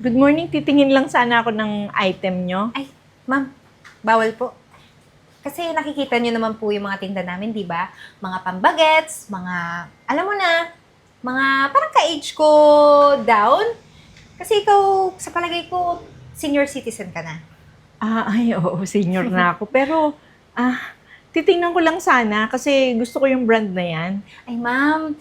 Good morning. Titingin lang sana ako ng item nyo. Ay, ma'am, bawal po. Kasi nakikita niyo naman po yung mga tinda namin, di ba? Mga pambagets, mga, alam mo na, mga parang ka-age ko down. Kasi ikaw, sa palagay ko, senior citizen ka na. Oo, senior na ako. Pero, titingnan ko lang sana kasi gusto ko yung brand na yan. Ay, ma'am,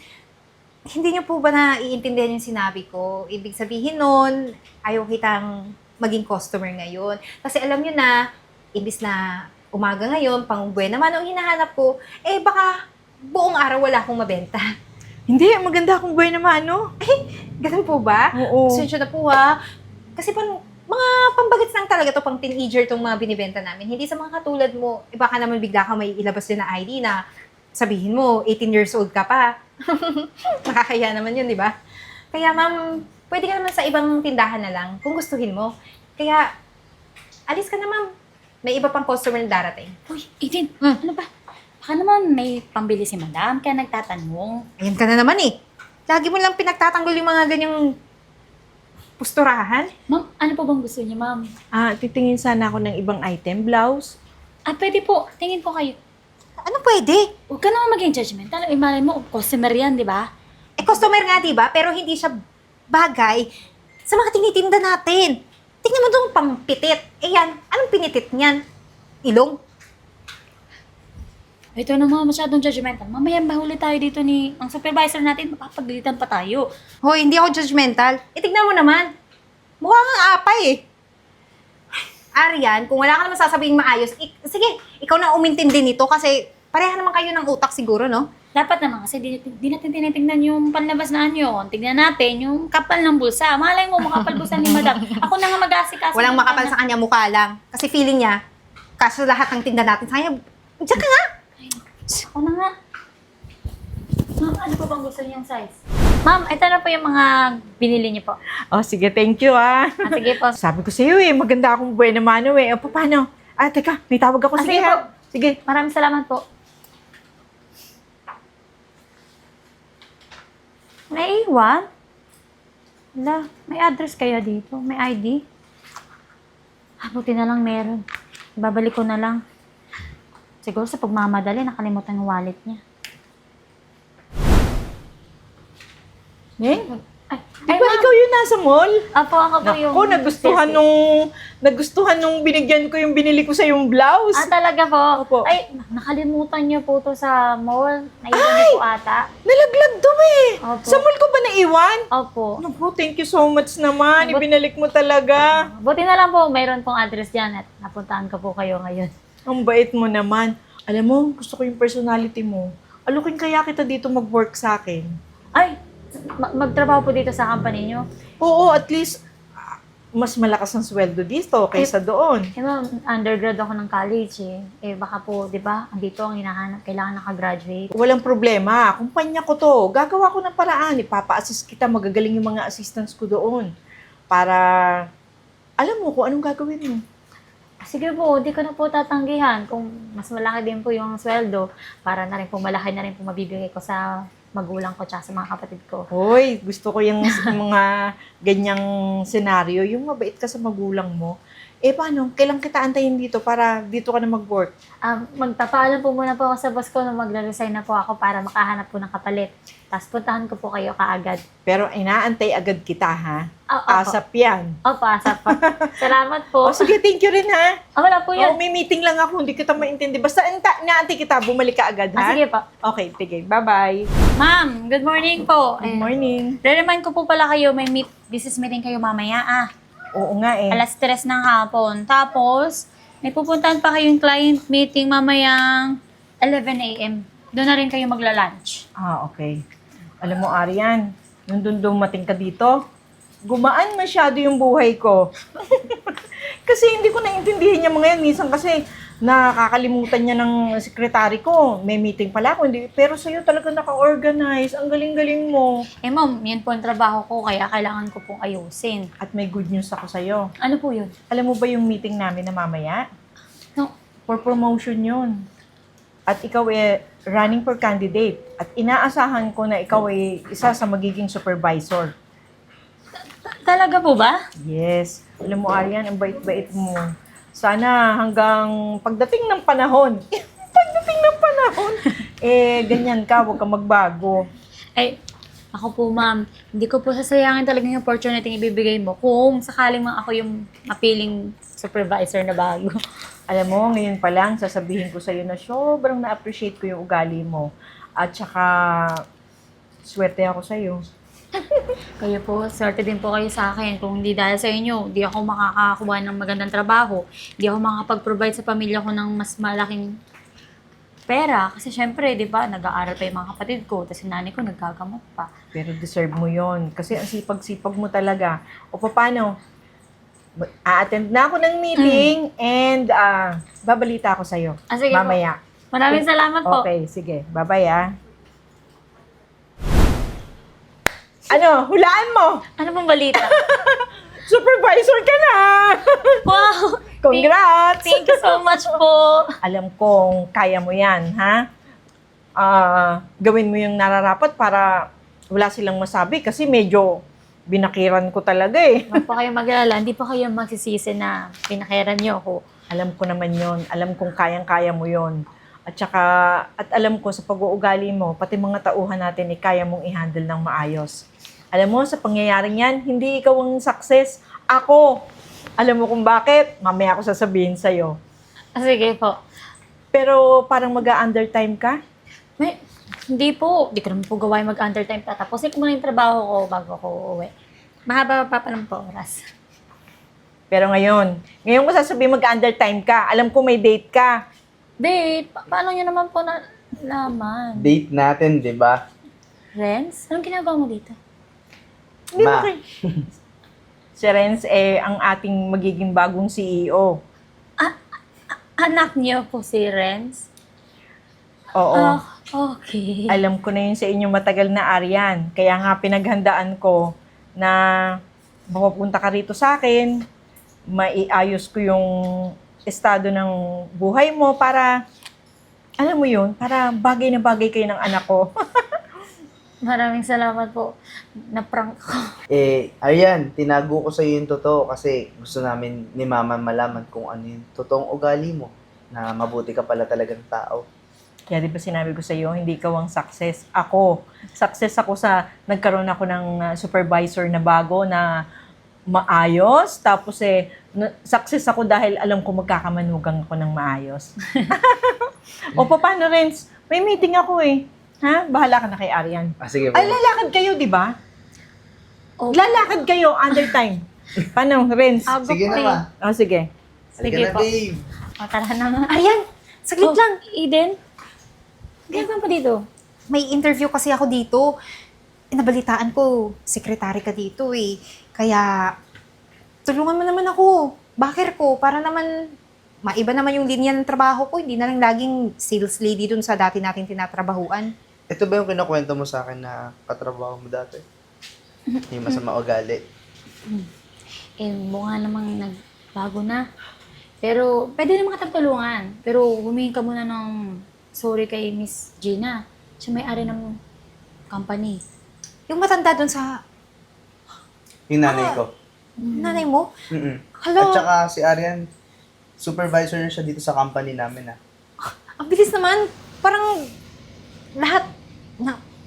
hindi niyo po ba naiintindihan yung sinabi ko? Ibig sabihin nun, ayaw kitang maging customer ngayon. Kasi alam niyo na, ibis na umaga ngayon, pang-buwan naman ang hinahanap ko, baka buong araw wala akong mabenta. Hindi, maganda akong buhay naman, ano? Ganun po ba? Oo. Pasensya na po ha. Kasi mga pambagets lang talaga to, pang teenager tong mga binibenta namin. Hindi sa mga katulad mo, baka naman bigla ka may ilabas din na ID na sabihin mo, 18 years old ka pa. Nakakaya naman yun, di ba? Kaya ma'am, pwede ka naman sa ibang tindahan na lang kung gustuhin mo. Kaya, alis ka na ma'am. May iba pang customer na darating. Uy, Eden, ano ba? Baka naman may pambili si madam, kaya nagtatanong. Ayan ka na naman eh. Lagi mo lang pinagtatanggol yung mga ganyang pusturahan. Ma'am, ano po bang gusto niyo, ma'am? Titingin sana ako ng ibang item. Blouse. Pwede po. Tingin po kayo. Ano pwede? Huwag ka naman maging judgmental. Malay mo, customer yan, di ba? Customer nga, di ba? Pero hindi siya bagay sa mga tinitinda natin. Tingnan mo doon pampitit. Yan, anong pinitit niyan? Ilong? Ito naman, masyadong judgmental. Mamaya mahuli tayo dito ni ang supervisor natin, mapapagalitan pa tayo. Hoy, hindi ako judgmental. Tignan mo naman. Mukha kang apay eh. Arian, kung wala ka naman sasabing maayos, sige, ikaw na umintindi nito kasi pareha naman kayo ng utak siguro, no? Dapat naman kasi di natin tinitingnan yung panlabas na anyo. Tingnan natin yung kapal ng bulsa. Malay mo, makapal bulsa ni madam. Ako na nga mag-aasikaso. Walang makapal sa kanya mukha lang. Kasi feeling niya, kaso lahat ng tinda natin sa kanya, diyan ka nga. Ako na nga. Ma'am, ano po bang gusto niyong size? Ma'am, ito na po yung mga binili niyo po. Sige, thank you, Sige po. Sabi ko sa'yo maganda akong buhay naman, paano? Teka, may tawag ako. Sige ha? po. Sige. Maraming salamat po. May iwan? Wala, may address kayo dito? May ID? Buti na lang meron. Ibabalik ko na lang. Siguro sa pagmamadali, nakalimutan yung wallet niya. Di ba ikaw yung nasa mall? Apo, ako po yung... Naku, nagustuhan nung binigyan ko yung binili ko sa yung blouse. talaga po? Opo. Ay, nakalimutan niyo po to sa mall. Naiwan niyo po ata. Nalaglag to Opo. Sa mall ko ba naiwan? Opo. Naku, thank you so much naman. Ibinalik mo talaga. Buti na lang po, mayroon pong address dyan at napuntahan ko po kayo ngayon. Ang bait mo naman. Alam mo, gusto ko yung personality mo. Alukin kaya kita dito mag-work sa akin. Ay, magtrabaho po dito sa company niyo. Oo, at least mas malakas ang sweldo dito kaysa doon. Ma'am, undergrad ako ng college baka po, di ba, andito ang hinahanap, kailangan nakagraduate. Walang problema. Kumpanya ko to. Gagawa ko ng paraan. Ipapa-assist kita. Magagaling yung mga assistants ko doon. Para alam mo kung anong gagawin mo. Sige po, di ko na po tatanggihan. Kung mas malaki din po yung sweldo, para na rin po malaki na rin po mabibigay ko sa magulang ko tsaka sa mga kapatid ko. Hoy, gusto ko yung mga ganyang senaryo. Yung mabait ka sa magulang mo. Paano? Kailan kita antayin dito para dito ka na mag-work? Magpapaalam po muna po ako sa boss ko na magre-resign na po ako para makahanap po ng kapalit. Tapos puntahan ko po kayo kaagad. Pero inaantay agad kita, ha? Opo. Asap yan. Opo, asap po. Salamat po. Sige, thank you rin, ha? Wala po yun. May meeting lang ako. Hindi kita maintindi. Basta inaantay kita. Bumalik ka agad, ha? Sige po. Okay, sige. Bye-bye. Ma'am, good morning po. Good morning. Re-remind ko po pala kayo, may business meeting kayo mamaya. Oo nga eh. Alas 3 ng hapon. Tapos, may pupuntahan pa kayong client meeting mamayang 11 a.m. Doon na rin kayo magla-lunch. Okay. Alam mo, Arian, nung dumating ka dito, gumaan masyado yung buhay ko. Kasi hindi ko naintindihan niya mga yan. Minsan kasi nakakalimutan niya ng sekretary ko. May meeting pala ako. Pero sa'yo talaga naka-organize. Ang galing-galing mo. Ma'am, yan po ang trabaho ko, kaya kailangan ko pong ayusin. At may good news ako sa'yo. Ano po yun? Alam mo ba yung meeting namin na mamaya? No. For promotion yun. At ikaw running for candidate. At inaasahan ko na ikaw isa sa magiging supervisor. Talaga po ba? Yes. Alam mo, Arian, ang bait-bait mo. Sana hanggang pagdating ng panahon, pagdating ng panahon, ganyan ka, huwag kang magbago. Ay, ako po ma'am, hindi ko po sasayangin talaga yung opportunity na ibibigay mo kung sakaling mang ako yung mapiling supervisor na bago. Alam mo, ngayon pa lang, sasabihin ko sa'yo na sobrang na-appreciate ko yung ugali mo. At saka, swerte ako sa'yo. Kayo po, swerte din po kayo sa akin. Kung hindi dahil sa inyo, hindi ako makakakuha ng magandang trabaho. Hindi ako makakapag-provide sa pamilya ko ng mas malaking pera. Kasi syempre, di ba, nag-aaral pa yung mga kapatid ko. Tapos yung nanay ko naggagamot pa. Pero deserve mo yon kasi ang sipag-sipag mo talaga. O paano? A-attend na ako ng meeting and babalita ako sa'yo. Sige mamaya. Po. Maraming salamat po. Okay, sige. Bye-bye Ano, hulaan mo! Ano pong balita? Supervisor ka na! Wow! Congrats! Thank you so much po. Alam kong kaya mo yan, ha? Gawin mo yung nararapat para wala silang masabi kasi medyo binakiran ko talaga eh. Huwag po kayo mag-alala. Hindi po kayo magsisisi na pinakiran niyo ako. Alam ko naman yon. Alam kong kayang-kaya mo yon. At saka, at alam ko sa pag-uugali mo, pati mga tauhan natin, kaya mong i-handle ng maayos. Alam mo, sa pangyayaring yan, hindi ikaw ang success. Ako. Alam mo kung bakit? Mamaya ako sasabihin sa'yo. Sige po. Pero parang mag-undertime ka? Hindi po. Hindi ko naman po gawain mag-undertime. Tatapusin ko muna yung trabaho ko bago ako uuwi. Mahaba pa naman po oras. Pero ngayon ko sasabihin mag-undertime ka. Alam ko may date ka. Date? Paano nyo naman po nalaman? Date natin, di ba? Renz? Anong ginagawa mo dito? Hindi mo Ma. kay... Si Renz ang ating magiging bagong CEO. Anak niyo po si Renz? Oo. Ah, okay. Alam ko na yun sa inyo matagal na, Arian. Kaya nga pinaghandaan ko na mapupunta ka rito sa akin, maiayos ko yung estado ng buhay mo para, alam mo yun, para bagay na bagay kayo ng anak ko. Maraming salamat po. Na-prank ko. Ayan, tinago ko sa iyo yung totoo kasi gusto namin ni Mama malaman kung ano yung totoong ugali mo na mabuti ka pala talagang tao. Kaya di ba sinabi ko sa iyo, hindi ikaw ang success. Ako. Success ako sa nagkaroon ako ng supervisor na bago na maayos. Tapos success ako dahil alam ko magkakamanugang ako ng maayos. O paano, Renz? May meeting ako eh. Ha? Bahala ka na kay Arian. Sige po. Ay, lalakad kayo, di ba? Oh. Lalakad kayo under time. Paano, Renz? Sige na, Ma. Oh, sige. Sige Sige na, po. babe. O, tara na nga. Ayan, saglit lang. Eden? Ginagawa pa dito? May interview kasi ako dito. Nabalitaan ko, sekretary ka dito eh. Kaya, tulungan mo naman ako. Backer ko, para naman maiba naman yung linya ng trabaho ko. Hindi na lang laging sales lady dun sa dati natin tinatrabahuan. Ito ba yung kinukwento mo sa akin na katrabaho mo dati? Yung masama ugali. Mukha namang nagbago na. Pero, pwede naman kita tulungan. Pero, humingi ka muna ng sorry kay Miss Gina. Siya may-ari ng company. Yung matanda dun sa Yung nanay ko. nanay mo, Mm-mm. Hello? At saka si Arian, supervisor na siya dito sa company namin. ang bilis naman. Parang lahat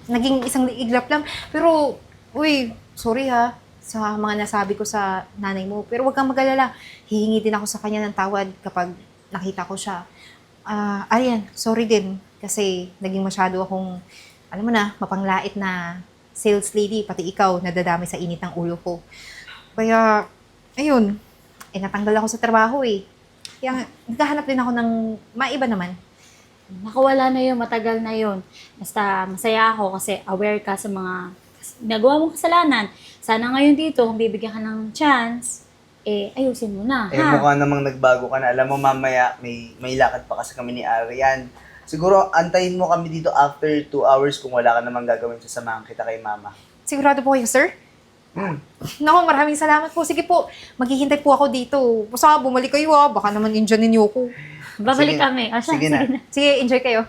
naging isang iglap lang. Pero, uy, sorry ha sa mga nasabi ko sa nanay mo. Pero huwag kang mag-alala. Hihingi din ako sa kanya ng tawad kapag nakita ko siya. Arian, sorry din. Kasi naging masyado akong, alam mo na, mapanglait na sales lady. Pati ikaw, nadadami sa init ng ulo ko. Kaya, ayun. Natanggal ako sa trabaho eh. Kaya naghahanap din ako ng maiba naman. Nakawala na yun, matagal na yun. Basta masaya ako kasi aware ka sa mga nagawa mong kasalanan. Sana ngayon dito, kung bibigyan ka ng chance, ayusin mo na, ha? Mukha namang nagbago ka na. Alam mo, mamaya may lakad pa kasi kami ni Arian. Siguro, antayin mo kami dito after 2 hours kung wala ka namang gagawin. Sasamahan kita kay Mama. Sigurado po kayo, sir? Naku, maraming salamat po. Sige po, maghihintay po ako dito. Basta bumalik kayo baka naman indyan ninyo ko. Babalik Sige. kami. O siya, Sige na. sige na. Sige, enjoy kayo.